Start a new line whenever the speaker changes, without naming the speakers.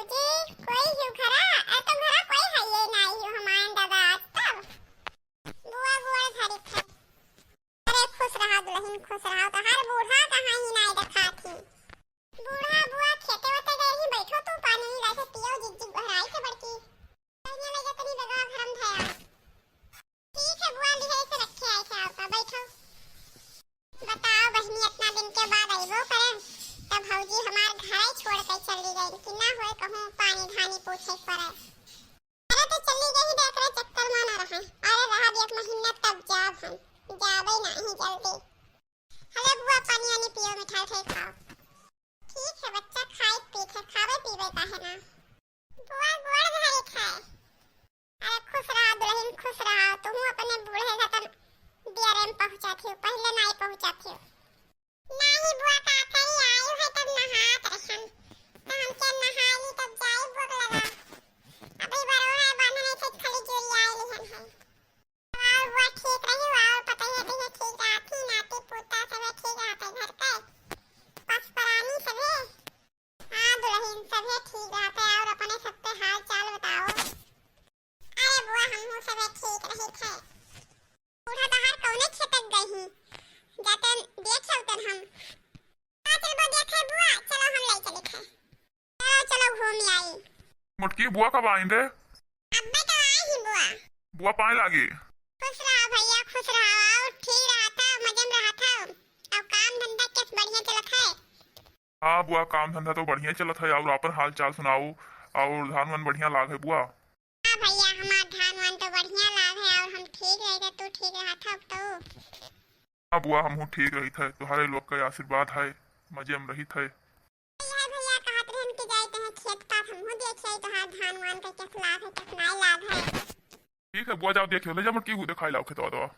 भौजी कोई हिउ घरा तो घरा कोई है ये नहीं हिउ हमारे दादा आज तब बुआ बुआ घरी थे। अरे खुश रहा दुल्हन खुश रहा तो हर बूढ़ा कहाँ ही नहीं देखा थी। बूढ़ा बुआ खेते वते गए ही बैठो तू पानी नहीं लाए पियो जिग जिग बहराई के बड़की कहने लगे तनी बगा घरम भया। ठीक है बुआ लिहे से रखे आए थे आपका बैठो। बताओ बहनी इतना दिन के बाद आइबो करे तब भौजी हमार घर छोड़ के चली गई कि ना होए कहूं पानी धानी पूछे पड़े। अरे तो चली गई देख रहे चक्कर में ना रहे। अरे रहा भी एक महीना तब जाब हम जाबे नहीं जल्दी। हेलो बुआ पानी आनी पियो मिठाई उठाई खाओ। ठीक है बच्चा खाए पीते खावे पीवे काहे ना बुआ गोड़ घरे खाए। अरे खुश रहा दुल्हन खुश रहा तुम अपने बूढ़े घतन दियरे में पहुंचा थी पहले नहीं पहुंचा थी। नहीं बुआ का करी आयु है तब नहात रहन तो हम के नहाली तब जाए भूख लगा अभी बरो है बांधने से खाली जोरी आए लिहन है। और बुआ ठीक रही और पता है ठीक आती नाती पोता सब ठीक आते घर पे पसपरानी सबे। हां दुल्हन सबे ठीक रहते और अपने सब पे हाल चाल बताओ। अरे बुआ हम सबे ठीक रही थे। बूढ़ा बाहर कौने खेतक गई जाते देखे उतन हम चल बो देखे बुआ चलो हम ले चले थे। चलो घूम आई।
मुटकी बुआ कब आई रे?
अब्बे तो आई ही बुआ।
बुआ पाए लागी।
खुश रहा भैया खुश रहा और ठीक रहा था मजे में रहा था और काम धंधा कैस बढ़िया चलत है।
हाँ बुआ काम धंधा तो बढ़िया चलत है और अपन हाल चाल सुनाओ और धान वन बढ़िया लाग है बुआ।
हाँ भैया हमार धान वन तो बढ़िया लाग है और हम ठीक रहे थे तू ठीक रहा था तो।
हाँ बुआ हम ठीक रही थे तुम्हारे लोग का आशीर्वाद है मजे में रही थे।
भैया कहत रहन कि जाते हैं खेत पास हमहु देखे तो हां धान वन का कैस लाभ है कैस नहीं लाभ है।
ठीक है बुआ जाओ देखियो ले जा मुटकी दिखाई लाओ खेतवा दवा।